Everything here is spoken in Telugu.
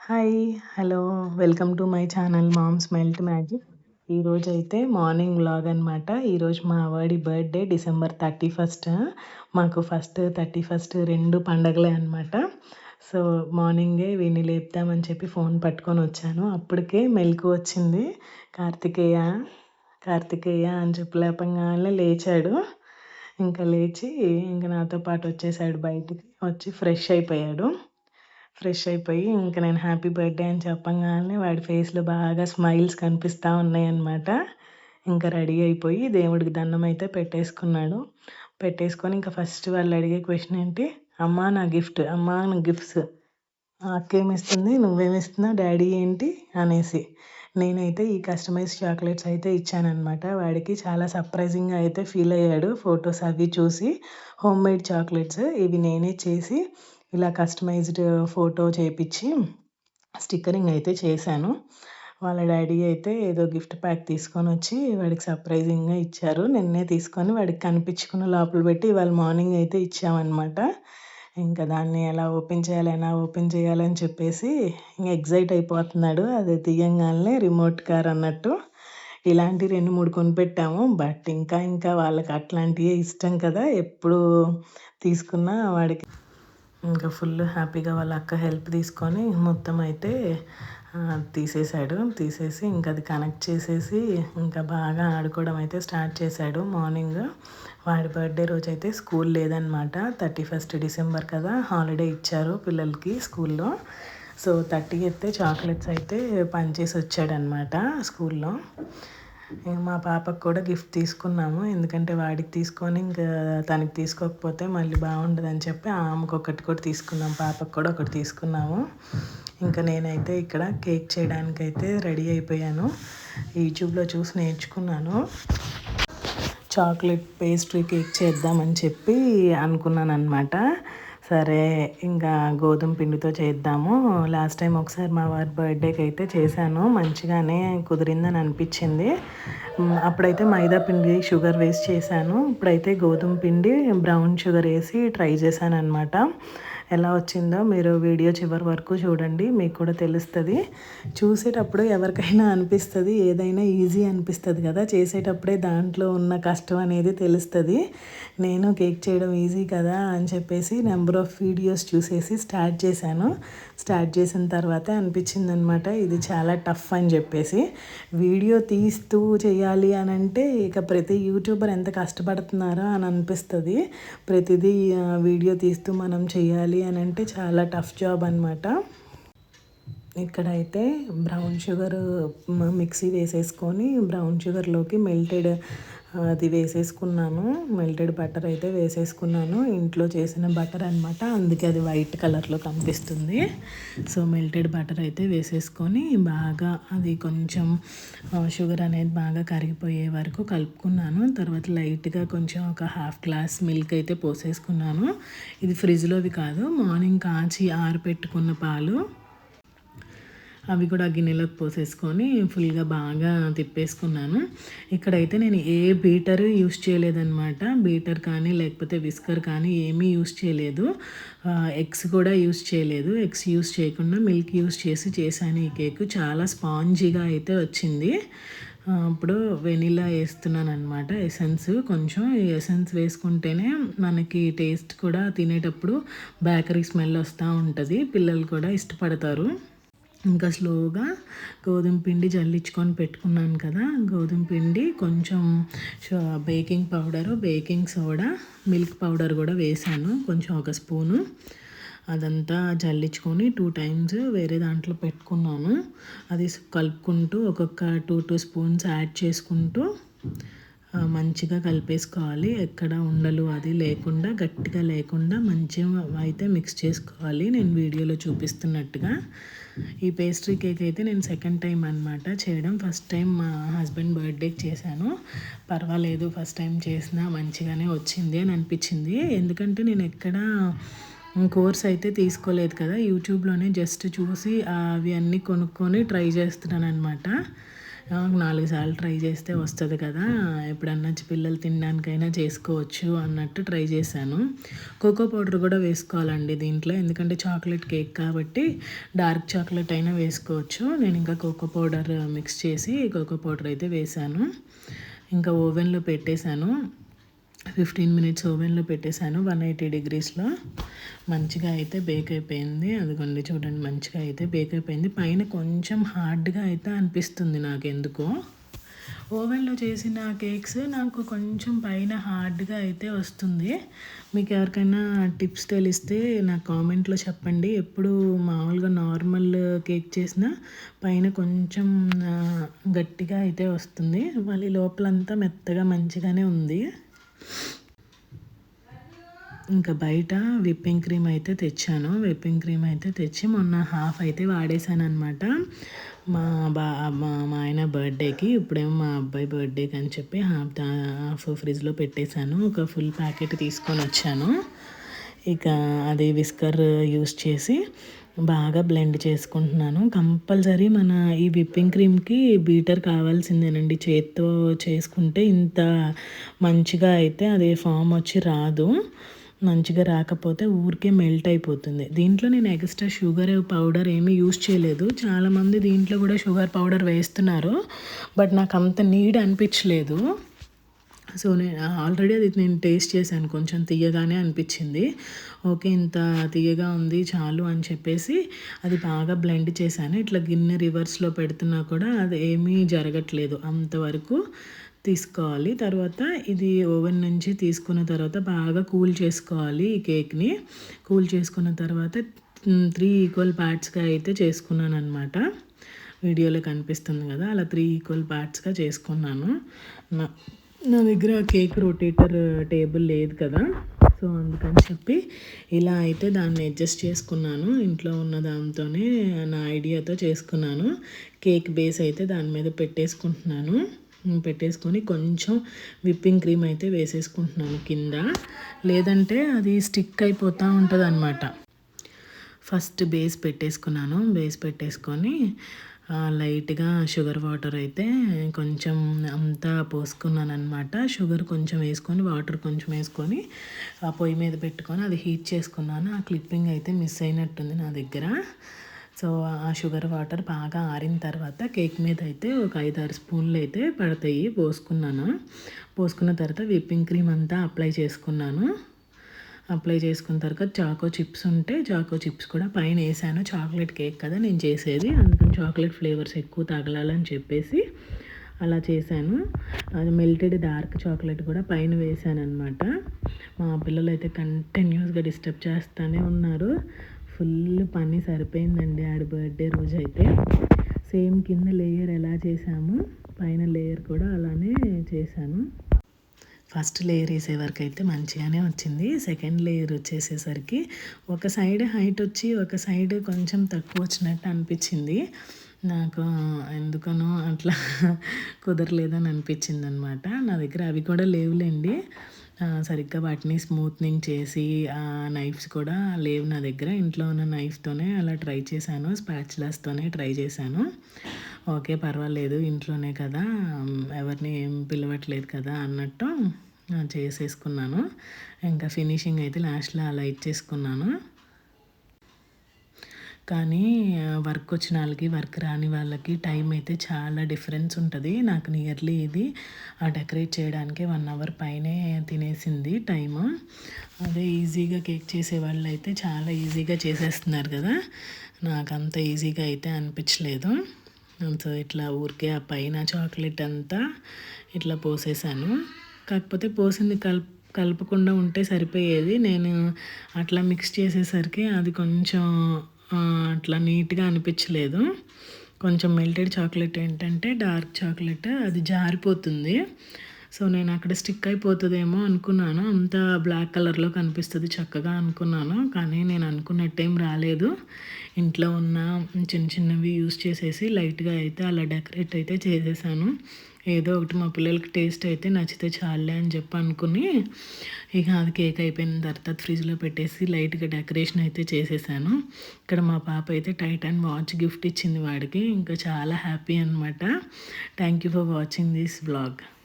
Hi! Hello! Welcome to my channel Moms Melt Magic. ఈరోజైతే మార్నింగ్ వ్లాగ్ అనమాట. ఈరోజు మా వాడి బర్త్‌డే డిసెంబర్ 31. మాకు ఫస్ట్ 31 2 పండగలే అనమాట. సో, మార్నింగే వీడిని లేపుదామని చెప్పి ఫోన్ పట్టుకొని వచ్చాను. అప్పటికే మెలుకువ వచ్చింది. కార్తికేయ, కార్తికేయ అని చెప్పి లేపంగానే లేచాడు. ఇంకా లేచి ఇంక నాతో పాటు వచ్చేసాడు బయటికి. వచ్చి ఫ్రెష్ అయిపోయి ఇంక నేను హ్యాపీ బర్త్‌డే అని చెప్పంగానే వాడి ఫేస్‌లో బాగా స్మైల్స్ కనిపిస్తా ఉన్నాయన్నమాట. ఇంకా రెడీ అయిపోయి దేవుడికి దండం అయితే పెట్టేసుకున్నాడు. పెట్టేసుకొని ఇంకా ఫస్ట్ వాళ్ళు అడిగే క్వెషన్ ఏంటి? అమ్మా నా గిఫ్ట్, అమ్మా నా గిఫ్ట్స్. అక్కేమిస్తుంది? నువ్వేమిస్తున్నావు? డ్యాడీ ఏంటి? అనేసి. నేనైతే ఈ కస్టమైజ్ చాక్లెట్స్ అయితే ఇచ్చాననమాట. వాడికి చాలా సర్ప్రైజింగ్‌గా అయితే ఫీల్ అయ్యాడు. ఫోటోస్ అవి చూసి. హోమ్‌మేడ్ చాక్లెట్స్ ఇవి నేనే చేసి ఇలా కస్టమైజ్డ్ ఫోటో చేపిచ్చి స్టిక్కరింగ్ అయితే చేశాను. వాళ్ళ డ్యాడీ అయితే ఏదో గిఫ్ట్ ప్యాక్ తీసుకొనొచ్చి వాడికి సర్ప్రైజింగ్‌గా ఇచ్చారు. నిన్నే తీసుకొని వాడికి కనిపించకుండా లోపల పెట్టి ఇవాళ మార్నింగ్ అయితే ఇచ్చామనమాట. ఇంకా దాన్ని ఎలా ఓపెన్ చేయాలని చెప్పేసి ఇంక ఎక్సైట్ అయిపోతున్నాడు. అది తీయంగాల్నే రిమోట్ కార్ అన్నట్టు. ఇలాంటివి 2, 3 కొనిపెట్టాము. బట్ ఇంకా వాళ్ళకి అట్లాంటియే ఇష్టం కదా! ఎప్పుడు తీసుకున్నా వాడికి ఇంకా ఫుల్ హ్యాపీగా వాళ్ళ అక్క హెల్ప్ తీసుకొని మొత్తం అయితే తీసేసాడు. తీసేసి ఇంక అది కనెక్ట్ చేసేసి ఇంకా బాగా ఆడుకోవడం అయితే స్టార్ట్ చేశాడు మార్నింగ్. వాడి బర్త్‌డే రోజైతే స్కూల్ లేదనమాట. 31 డిసెంబర్ కదా! హాలిడే ఇచ్చారు పిల్లలకి స్కూల్‌లో. సో, 30థ్ చాక్లెట్స్ అయితే పంచేసి వచ్చాడనమాట స్కూల్‌లో. మా పాపకు కూడా గిఫ్ట్ తీసుకున్నాము. ఎందుకంటే వాడికి తీసుకొని ఇంకా తనకి తీసుకోకపోతే మళ్ళీ బాగుండదని చెప్పి ఆమెకు ఒకటి కూడా తీసుకున్నాం. పాపకు కూడా ఒకటి తీసుకున్నాము. ఇంకా నేనైతే ఇక్కడ కేక్ చేయడానికైతే రెడీ అయిపోయాను. యూట్యూబ్‌లో చూసి నేర్చుకున్నాను. చాక్లెట్ పేస్ట్రీ కేక్ చేద్దామని చెప్పి అనుకున్నాననమాట. సరే ఇంకా గోధుమ పిండితో చేద్దాము. లాస్ట్ టైం ఒకసారి మా వారి బర్త్‌డేకి అయితే చేశాను. మంచిగానే కుదిరిందని అనిపించింది. అప్పుడైతే మైదా పిండి, షుగర్ వేసి చేశాను. ఇప్పుడైతే గోధుమ పిండి, బ్రౌన్ షుగర్ వేసి ట్రై చేశాననమాట. ఎలా వచ్చిందో మీరు వీడియో చివరి వరకు చూడండి. మీకు కూడా తెలుస్తుంది. చూసేటప్పుడు ఎవరికైనా అనిపిస్తుంది ఏదైనా ఈజీ అనిపిస్తుంది కదా! చేసేటప్పుడే దాంట్లో ఉన్న కష్టం అనేది తెలుస్తుంది. నేను కేక్ చేయడం ఈజీ కదా అని చెప్పేసి నెంబర్ ఆఫ్ వీడియోస్ చూసేసి స్టార్ట్ చేశాను. స్టార్ట్ చేసిన తర్వాతే అనిపించిందనమాట ఇది చాలా టఫ్ అని చెప్పేసి. వీడియో తీస్తూ చేయాలి అని అంటే ఇక ప్రతి యూట్యూబర్ ఎంత కష్టపడుతున్నారో అని అనిపిస్తుంది. ప్రతిదీ వీడియో తీస్తూ మనం చేయాలి అని అంటే చాలా టఫ్ జాబ్ అనమాట. ఇక్కడైతే బ్రౌన్ షుగర్ మిక్సీ వేసేసుకొని బ్రౌన్ షుగర్లోకి మెల్టెడ్ అది వేసేసుకున్నాను. మెల్టెడ్ బటర్ అయితే వేసేసుకున్నాను. ఇంట్లో చేసిన బటర్ అనమాట. అందుకే అది వైట్ కలర్లో కనిపిస్తుంది. సో మెల్టెడ్ బటర్ అయితే వేసేసుకొని బాగా అది కొంచెం షుగర్ అనేది బాగా కరిగిపోయే వరకు కలుపుకున్నాను. తర్వాత లైట్గా కొంచెం ఒక హాఫ్ గ్లాస్ మిల్క్ అయితే పోసేసుకున్నాను. ఇది ఫ్రిడ్జ్లోవి కాదు, మార్నింగ్ కాచి ఆరబెట్టుకున్న పాలు. అవి కూడా గిన్నెలోకి పోసేసుకొని ఫుల్గా బాగా తిప్పేసుకున్నాను. ఇక్కడైతే నేను ఏ బీటర్ యూస్ చేయలేదన్నమాట. బీటర్ కానీ లేకపోతే విస్కర్ కానీ ఏమీ యూస్ చేయలేదు. ఎగ్స్ కూడా యూస్ చేయలేదు. ఎగ్స్ యూస్ చేయకుండా మిల్క్ యూస్ చేసి చేశాను ఈ కేక్. చాలా స్పాంజీగా అయితే వచ్చింది. ఇప్పుడు వెనిలా వేస్తున్నాను అనమాట. ఎసెన్స్ కొంచెం ఎసెన్స్ వేసుకుంటేనే మనకి టేస్ట్ కూడా తినేటప్పుడు బేకరీ స్మెల్ వస్తూ ఉంటుంది. పిల్లలు కూడా ఇష్టపడతారు. ఇంకా స్లోగా గోధుమ పిండి జల్లించుకొని పెట్టుకున్నాను కదా, గోధుమ పిండి కొంచెం baking powder, baking soda, milk powder కూడా వేసాను కొంచెం ఒక స్పూను. అదంతా జల్లించుకొని 2 టైమ్స్ వేరే దాంట్లో పెట్టుకున్నాను. అది కలుపుకుంటూ ఒక్కొక్క 2 స్పూన్స్ యాడ్ చేసుకుంటూ మంచిగా కలిపేసుకోవాలి. ఎక్కడ ఉండలు అది లేకుండా, గట్టిగా లేకుండా మంచిగా అయితే మిక్స్ చేసుకోవాలి. నేను వీడియోలో చూపిస్తున్నట్టుగా. ఈ పేస్ట్రీ కేక్ అయితే నేను సెకండ్ టైం అనమాట చేయడం. ఫస్ట్ టైం మా హస్బెండ్ బర్త్డేకి చేశాను. పర్వాలేదు, ఫస్ట్ టైం చేసినా మంచిగానే వచ్చింది అని అనిపించింది. ఎందుకంటే నేను ఎక్కడ కోర్స్ అయితే తీసుకోలేదు కదా, యూట్యూబ్లోనే జస్ట్ చూసి అవి అన్నీ కొనుక్కొని ట్రై చేస్తున్నాను అనమాట. 4 సార్లు ట్రై చేస్తే వస్తుంది కదా, ఎప్పుడన్నా పిల్లలు తినడానికైనా చేసుకోవచ్చు అన్నట్టు ట్రై చేశాను. కోకో పౌడర్ కూడా వేసుకోవాలండి దీంట్లో, ఎందుకంటే చాక్లెట్ కేక్ కాబట్టి డార్క్ చాక్లెట్ అయినా వేసుకోవచ్చు. నేను ఇంకా కోకో పౌడర్ మిక్స్ చేసి కోకో పౌడర్ అయితే వేశాను. ఇంకా ఓవెన్లో పెట్టేశాను. 15 మినిట్స్ ఓవెన్లో పెట్టేశాను 180 డిగ్రీస్లో. మంచిగా అయితే బేక్ అయిపోయింది. అదిగోండి చూడండి, మంచిగా అయితే బేక్ అయిపోయింది. పైన కొంచెం హార్డ్గా అయితే అనిపిస్తుంది నాకు ఎందుకో. ఓవెన్లో చేసిన కేక్స్ నాకు కొంచెం పైన హార్డ్గా అయితే వస్తుంది. మీకు ఎవరికైనా టిప్స్ తెలిస్తే నాకు కామెంట్లో చెప్పండి. ఎప్పుడు మామూలుగా నార్మల్ కేక్ చేసినా పైన కొంచెం గట్టిగా అయితే వస్తుంది, మళ్ళీ లోపలంతా మెత్తగా మంచిగానే ఉంది. ఇంకా బయట విప్పింగ్ క్రీమ్ అయితే తెచ్చాను. విప్పింగ్ క్రీమ్ అయితే తెచ్చి మొన్న హాఫ్ అయితే వాడేసాను అనమాట. మా ఆయన బర్త్డేకి, ఇప్పుడేమో మా అబ్బాయి బర్త్డేకి అని చెప్పి హాఫ్ ఫ్రిడ్జ్లో పెట్టేశాను. ఒక ఫుల్ ప్యాకెట్ తీసుకొని వచ్చాను. ఇక అది విస్కర్ యూస్ చేసి బాగా బ్లెండ్ చేసుకుంటున్నాను. కంపల్సరీ మన ఈ విప్పింగ్ క్రీమ్కి బీటర్ కావాల్సిందేనండి. చేత్తో చేసుకుంటే ఇంత మంచిగా అయితే అది ఫామ్ వచ్చి రాదు. మంచిగా రాకపోతే ఊరికే మెల్ట్ అయిపోతుంది. దీంట్లో నేను ఎక్స్ట్రా షుగర్ పౌడర్ ఏమీ యూస్ చేయలేదు. చాలామంది దీంట్లో కూడా షుగర్ పౌడర్ వేస్తున్నారు, బట్ నాకు అంత నీడ్ అనిపించలేదు. సో నేను ఆల్రెడీ అది నేను టేస్ట్ చేశాను, కొంచెం తీయగానే అనిపించింది. ఓకే, ఇంత తీయగా ఉంది చాలు అని చెప్పేసి అది బాగా బ్లెండ్ చేశాను. ఇట్లా గిన్నె రివర్స్లో పెడుతున్నా కూడా అది ఏమీ జరగట్లేదు. అంతవరకు తీసుకోవాలి. తర్వాత ఇది ఓవెన్ నుంచి తీసుకున్న తర్వాత బాగా కూల్ చేసుకోవాలి ఈ కేక్ని. కూల్ చేసుకున్న తర్వాత 3 ఈక్వల్ పార్ట్స్గా అయితే చేసుకున్నాను అనమాట. వీడియోలో కనిపిస్తుంది కదా, అలా 3 ఈక్వల్ పార్ట్స్గా చేసుకున్నాను. నా దగ్గర కేక్ రొటేటర్ టేబుల్ లేదు కదా, సో అందుకని చెప్పి ఇలా అయితే దాన్ని అడ్జస్ట్ చేసుకున్నాను. ఇంట్లో ఉన్న దాంతోనే నా ఐడియాతో చేసుకున్నాను. కేక్ బేస్ అయితే దాని మీద పెట్టేసుకొని కొంచెం విప్పింగ్ క్రీమ్ అయితే వేసేసుకుంటున్నాను కింద, లేదంటే అది స్టిక్ అయిపోతూ ఉంటుంది అనమాట. ఫస్ట్ బేస్ పెట్టేసుకొని లైట్గా షుగర్ వాటర్ అయితే కొంచెం అంతా పోసుకున్నాను అనమాట. షుగర్ కొంచెం వేసుకొని వాటర్ కొంచెం వేసుకొని ఆ పొయ్యి మీద పెట్టుకొని అది హీట్ చేసుకున్నాను. ఆ క్లిప్పింగ్ అయితే మిస్ అయినట్టుంది నా దగ్గర. సో ఆ షుగర్ వాటర్ బాగా ఆరిన తర్వాత కేక్ మీద అయితే ఒక 5-6 స్పూన్లు అయితే పడతాయి పోసుకున్న తర్వాత విప్పింగ్ క్రీమ్ అంతా అప్లై చేసుకున్న తర్వాత చాకో చిప్స్ ఉంటే చాకో చిప్స్ కూడా పైన వేసాను. చాక్లెట్ కేక్ కదా నేను చేసేది, అందుకని చాక్లెట్ ఫ్లేవర్స్ ఎక్కువ తగలాలని చెప్పేసి అలా చేశాను. అది మెల్టెడ్ డార్క్ చాక్లెట్ కూడా పైన వేసాను అనమాట. మా పిల్లలు అయితే కంటిన్యూస్గా డిస్టర్బ్ చేస్తూనే ఉన్నారు. ఫుల్ పని సరిపోయిందండి ఆడి బర్త్డే రోజు అయితే. సేమ్ కింద లేయర్ ఎలా చేసాము పైన లేయర్ కూడా అలానే చేశాను. ఫస్ట్ లేయర్ వేసే వరకు అయితే మంచిగానే వచ్చింది. సెకండ్ లేయర్ వచ్చేసేసరికి ఒక సైడ్ హైట్ వచ్చి ఒక సైడ్ కొంచెం తక్కువ వచ్చినట్టు అనిపించింది నాకు. ఎందుకనో అట్లా కుదరలేదని అనిపించింది అనమాట. నా దగ్గర అవి కూడా లేవులేండి, సరిగ్గా వాటిని స్మూత్నింగ్ చేసి నైఫ్స్ కూడా లేవు నా దగ్గర. ఇంట్లో ఉన్న నైఫ్తోనే అలా ట్రై చేశాను, స్పాచులాస్తోనే ట్రై చేశాను. ఓకే పర్వాలేదు, ఇంట్లోనే కదా, ఎవరిని ఏం పిలవట్లేదు కదా అన్నట్టు చేసేసుకున్నాను. ఇంకా ఫినిషింగ్ అయితే లాస్ట్లో అలా ఇచ్చేసుకున్నాను. కానీ వర్క్ వచ్చిన వాళ్ళకి వర్క్ రాని వాళ్ళకి టైం అయితే చాలా డిఫరెన్స్ ఉంటుంది. నాకు నియర్లీ ఇది డెకరేట్ చేయడానికి 1 అవర్ పైనే తినేసింది టైము. అదే ఈజీగా కేక్ చేసే వాళ్ళు అయితే చాలా ఈజీగా చేసేస్తున్నారు కదా, నాకు అంత ఈజీగా అయితే అనిపించలేదు. సో ఇట్లా ఊరికే ఆ పైన చాక్లెట్ అంతా ఇట్లా పోసేసాను. కాకపోతే పోసింది కలపకుండా ఉంటే సరిపోయేది. నేను అట్లా మిక్స్ చేసేసరికి అది కొంచెం అట్లా నీట్గా అనిపించలేదు. కొంచెం మెల్టెడ్ చాక్లెట్ ఏంటంటే డార్క్ చాక్లెట్ అది జారిపోతుంది. సో నేను అక్కడ స్టిక్ అయిపోతుందేమో అనుకున్నాను, అంత బ్లాక్ కలర్లో కనిపిస్తుంది చక్కగా అనుకున్నాను. కానీ నేను అనుకున్నట్టేం రాలేదు. ఇంట్లో ఉన్న చిన్నవి యూస్ చేసేసి లైట్గా అయితే అలా డెకరేట్ అయితే చేసేసాను. ఏదో ఒకటి మా పిల్లలకి టేస్ట్ అయితే నచ్చితే చాలులే అని చెప్పి అనుకుని ఇక అది కేక్ అయిపోయిన తర్వాత ఫ్రిడ్జ్లో పెట్టేసి లైట్గా డెకరేషన్ అయితే చేసేసాను. ఇక్కడ మా పాప అయితే టైటాన్ వాచ్ గిఫ్ట్ ఇచ్చింది వాడికి. ఇంకా చాలా హ్యాపీ అనమాట. Thank you for watching this vlog.